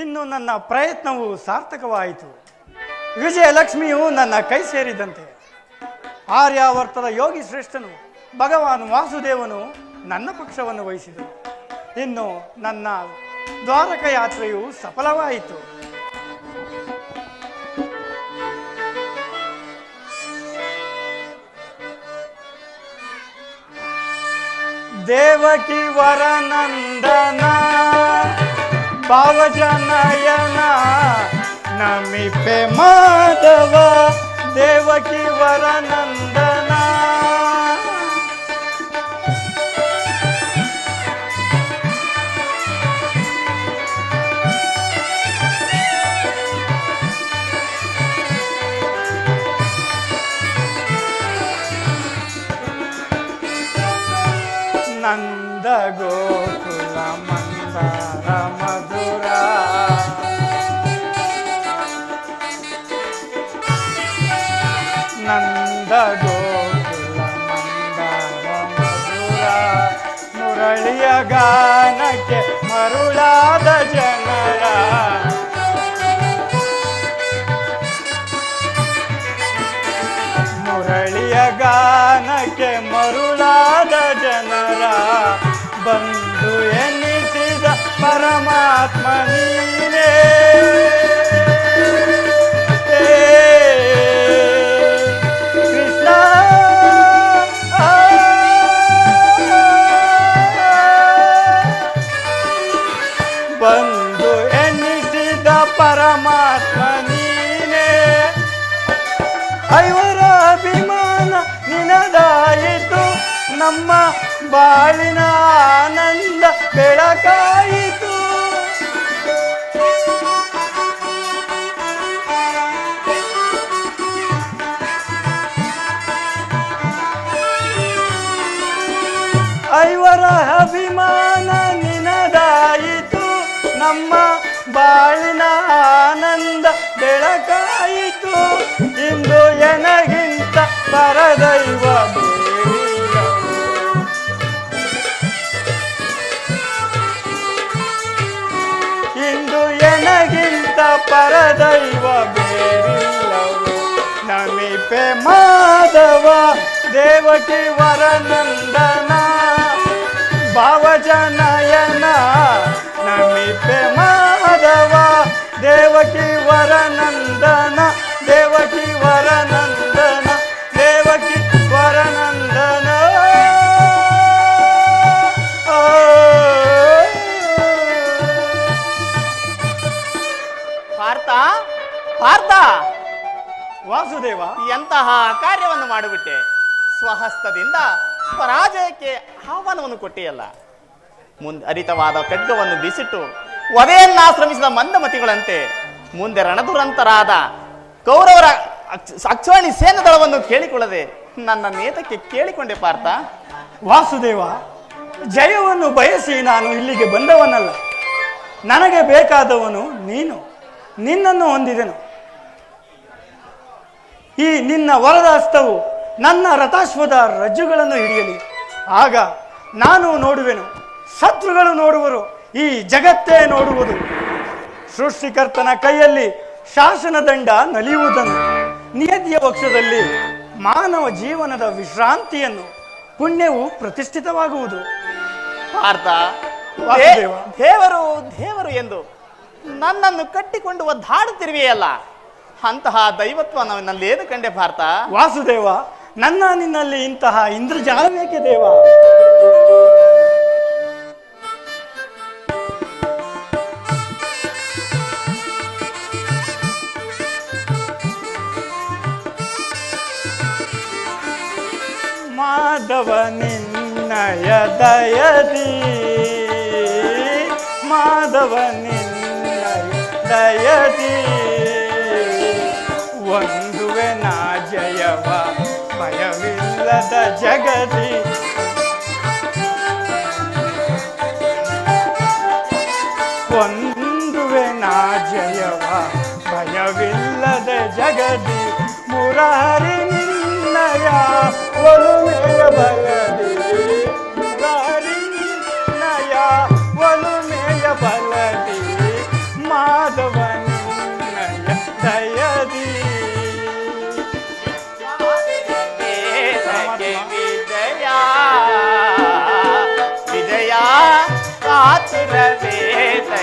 ಇನ್ನು ನನ್ನ ಪ್ರಯತ್ನವು ಸಾರ್ಥಕವಾಯಿತು. ವಿಜಯಲಕ್ಷ್ಮಿಯು ನನ್ನ ಕೈ ಸೇರಿದಂತೆ. ಆರ್ಯಾವರ್ತದ ಯೋಗಿ ಶ್ರೇಷ್ಠನು ಭಗವಾನ್ ವಾಸುದೇವನು ನನ್ನ ಪಕ್ಷವನ್ನು ವಹಿಸಿದನು. ಇನ್ನು ನನ್ನ ದ್ವಾರಕ ಯಾತ್ರೆಯು ಸಫಲವಾಯಿತು. ದೇವಕಿ ವರನಂದನ ಭಾವಜನಯನ ನಮಿಪೆ ಮಾಧವ ದೇವಕಿ ವರನಂದನ. ನಂದ ಗೋಕುಲ ಮಂದಾರ ಮಧುರ ನಂದ ಗೋಕುಲ ಮಂದಾರ ಮಧುರ ಮುರಳಿಯ ಗಾನಕ್ಕೆ ಮರುಳಾದ ಜನರ ಮುರಳಿಯ ಗಾನಕ್ಕೆ ಮರುಳಾದ ಜನರ ಬಂದು ಎನ್ನಿಸಿದ ಪರಮಾತ್ಮ ನೀನೇ. ಕೃಷ್ಣ ಬಂದು ಎನ್ನಿಸಿದ ಪರಮಾತ್ಮ ನೀನೇ. ಐವರ ಅಭಿಮಾನ ನಿನದಾಯಿತು ನಮ್ಮ ಬಾಳಿನ ಆನಂದ ಬೆಳಕಾಯಿತು. ಐವರ ಅಭಿಮಾನ ನಿನದಾಯಿತು ನಮ್ಮ ಬಾಳಿನ ಆನಂದ ಬೆಳಕಾಯಿತು. ಇಂದು ಎನಗಿಂತ ಪರದೈವ ಇಂದು ಎನಗಿಂತ ಪರದೈವ ಬೇರಿಲ್ಲವು ನಮಿಪೆ ಮಾಧವ ದೇವಕಿ ವರನಂದನ ಭಾವಜನಯನ ನಮಿಪೆ ಮಾಧವ ದೇವಕಿ ವರನಂದನ ದೇವಕಿ ವರನಂದನ ದೇವಕಿ ವರನಂದನ. ಪಾರ್ಥ ಪಾರ್ಥ ವಾಸುದೇವ, ಎಂತಹ ಕಾರ್ಯವನ್ನು ಮಾಡಿಬಿಟ್ಟೆ. ಸ್ವಹಸ್ತದಿಂದ ಪರಾಜಯಕ್ಕೆ ಆಹ್ವಾನವನ್ನು ಕೊಟ್ಟಿಯಲ್ಲ. ಮುಂದೆ ಹರಿತವಾದ ಖಡ್ಗವನ್ನು ಬಿಸಿಟ್ಟು ವಧೆಯನ್ನಾಶ್ರಮಿಸಿದ ಮಂದಮತಿಗಳಂತೆ ಮುಂದೆ ರಣದುರಂತರಾದ ಕೌರವರ ಅಕ್ಷೋಣಿ ಸೇನದಳವನ್ನು ಕೇಳಿಕೊಳ್ಳದೆ ನನ್ನ ನೇತಕ್ಕೆ ಕೇಳಿಕೊಂಡೆ ಪಾರ್ಥ. ವಾಸುದೇವ, ಜಯವನ್ನು ಬಯಸಿ ನಾನು ಇಲ್ಲಿಗೆ ಬಂದವನಲ್ಲ. ನನಗೆ ಬೇಕಾದವನು ನೀನು. ನಿನ್ನನ್ನು ಹೊಂದಿದೆನು. ಈ ನಿನ್ನ ವರದ ಹಸ್ತವು ನನ್ನ ರಥಾಶ್ವದ ರಜ್ಜುಗಳನ್ನು ಹಿಡಿಯಲಿ. ಆಗ ನಾನು ನೋಡುವೆನು, ಶತ್ರುಗಳು ನೋಡುವರು, ಈ ಜಗತ್ತೇ ನೋಡುವುದು. ಸೃಷ್ಟಿಕರ್ತನ ಕೈಯಲ್ಲಿ ಶಾಸನದಂಡ ನಲಿಯುವುದನ್ನು, ನಿಯತಿಯ ಪಕ್ಷದಲ್ಲಿ ಮಾನವ ಜೀವನದ ವಿಶ್ರಾಂತಿಯನ್ನು, ಪುಣ್ಯವು ಪ್ರತಿಷ್ಠಿತವಾಗುವುದು. ಪಾರ್ಥ, ದೇವರು ದೇವರು ಎಂದು ನನ್ನನ್ನು ಕಟ್ಟಿಕೊಂಡು ಒದ್ದಾಡುತ್ತಿರುವೆಯಲ್ಲ, ಅಂತಹ ದೈವತ್ವ ನನ್ನೇನು ಕಂಡೆ ಪಾರ್ಥ? ವಾಸುದೇವ, ನನ್ನ ನಿನ್ನಲ್ಲಿ ಇಂತಹ ಇಂದ್ರಜಾಲವೇಕೆ ದೇವ? ಮಾಧವ ನಿನ್ನಯ ದಯದಿ, ಮಾಧವ ನಿನ್ನಯ ದಯದಿ ಒಂದುವೆ ನಾ ಜಯವ ಭಯವಿಲ್ಲದ ಜಗದಿ. ಒಂದುವೆ ನಾ ಜಯವ ಭಯವಿಲ್ಲದ ಜಗದಿ. ಮುರಾರಿ ನಿನ್ನಯ ಒಲುಮೆಯ ಬಲದಿ, ಮುರಾರಿ ನಿನ್ನಯ ಒಲುಮೆಯ ಬಲದಿ. ಮಾ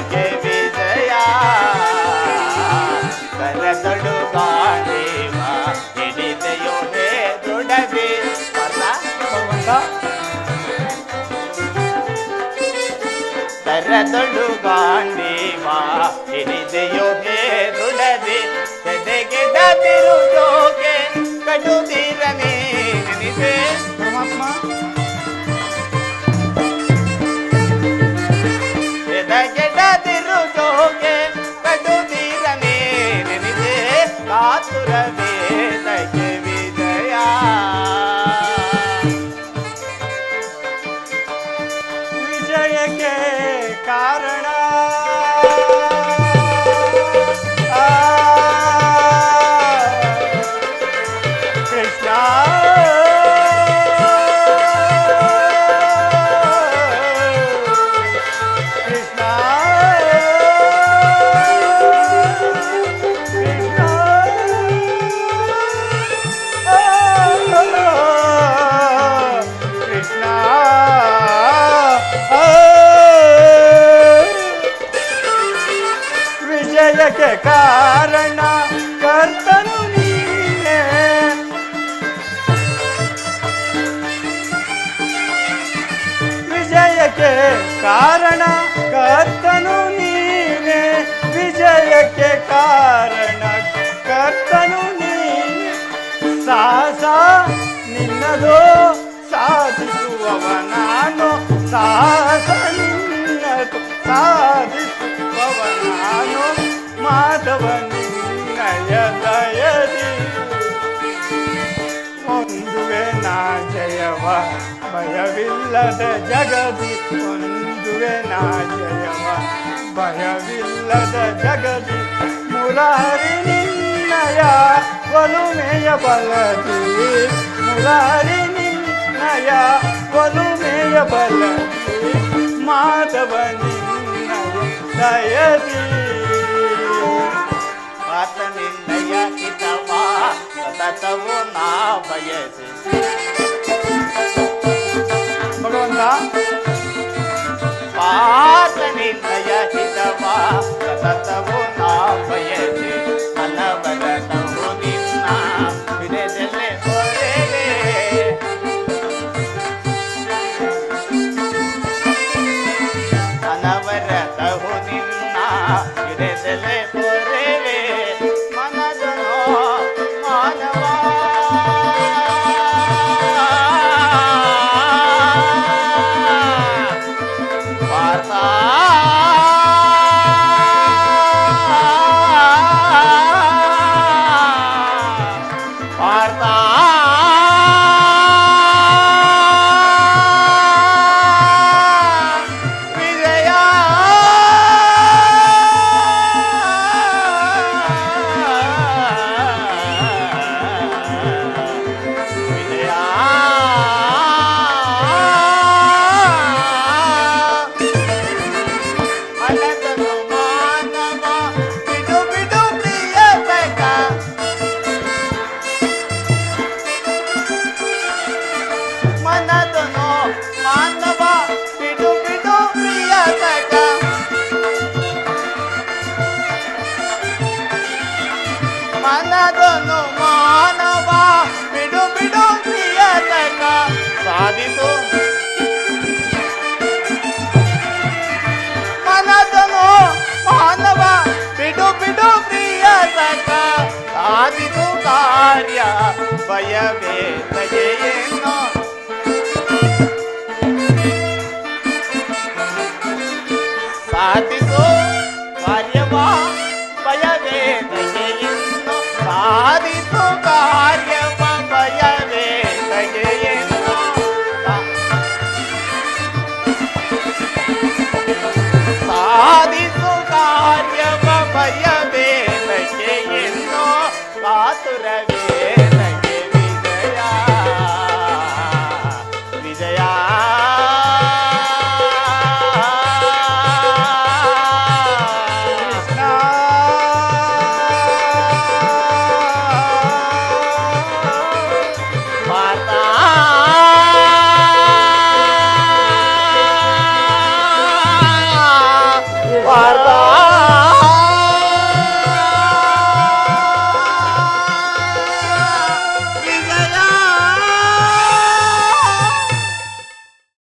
ವೇದಕ್ಕೆ ವಿಜಯ ಕರದಳು ಗಾಂಡೀವ ಹಿಡಿದೆಯೋ ಹೇ ದೃಢದಿ ಕರದಳು ಗಾಂಡೀವ ಹಿಡಿದೆಯೋ ಹೇ ದೃಢದಿ ತೆಗೆದದಿರು ಜೋಗೆ ಕಡುದಿರನೇ ನೆನೆದೆ ಪರಮಾತ್ಮ ತೆಗೆದದಿರು ಜೋಗೆ ಕಡುದಿರನೇ ನೆನೆದೆ ಕಾತುರ ವೇದಕ್ಕೆ ವಿಜಯ ವಿಜಯಕ್ಕೆ ಕಾರಣ ಕೃಷ್ಣ ಕೃಷ್ಣ ಕೃಷ್ಣ ವಿಜಯಕ್ಕೆ ಕಾರಣ ಕರ್ತನು ನೀನೇ ವಿಜಯಕ್ಕೆ ಕಾರಣ ಕರ್ತನು ನೀನೇ ವಿಜಯಕ್ಕೆ ಕಾರಣ ಕರ್ತನು ನೀನೇ ಸಾಹಸ ನಿನ್ನದು ಸಾಧಿಸುವವ ನಾನು ಸಾಹಸ ನಿನ್ನದು ಸಾಧಿಸುವವ ನಾನು ಮಾಧವ ನಿನ್ನಯ ದಯದಿ ಒಂದುವೆ ನಾ ಜಯವ ಭಯವಿಲ್ಲದ ಜಗದಿ ಒಂದುವೆ ನಾ ಜಯವ ಭಯವಿಲ್ಲದ ಜಗದಿ ಮುರಾರಿ ನಿನ್ನಯ ಒಲುಮೆಯ ಬಲದಿ ಮುರಾರಿ ನಿನ್ನಯ ಒಲುಮೆಯ ಬಲದಿ ಮಾಧವ ನಿನ್ನಯ ದಯದಿ ಆತ ನಿನ್ನಯ ಹಿತವ ಸತತವು ನಾ ಬಯಸಿ ಭಗವಂತ ಆತ ನಿನ್ನಯ ಹಿತವ ಸತತವು ನಾ ಬಯಸಿ ಅನವರತವು ನಿನ್ನ ವಿನಯದಲ್ಲೇ ಹೊರೆವೆ ಅನವರತವು ನಿನ್ನ ವಿನಯದಲ್ಲೇ ಹೊರೆವೆ ಮನದನೋ ಮಾನವ ವಾರ್ತಾ ವಾರ್ತಾ ವಿಜಯ ವಿಜಯ ಅನಂತನು ಮಾನವ ಬಿಡು ಬಿಡು ಪ್ರಿಯ ಸಖ ಮನದನು ಮಾನವ ಬಿಡು ಬಿಡು ಪ್ರಿಯ ಸಖ ಮನದನು ಮಾನವ ಬಿಡು ಬಿಡು ಪ್ರಿಯ ಸಖ ಸಾಧಿಸು ಮನದನು ಮಾನವ ಬಿಡು ಬಿಡು ಪ್ರಿಯ ಸಖ ಸಾಧಿಸು ಕಾರ್ಯ ಭಯವೇ ದಯೆಯನ್ನು ಸಾಧಿಸು ಕಾರ್ಯವ ಭಯವೇ ದಯೆಯನ್ನು ಸಾಧಿಸು ಕಾರ್ಯವ ಭಯವೇ ದಯೆಯನ್ನು ಸಾಧಿಸು ಕಾರ್ಯವ ಭಯವೇ ದಯೆಯನ್ನು ಕಾತುರವೇ ದಯೆ ವಿಜಯ ವಿಜಯ ಬಾರ್ ಬಾ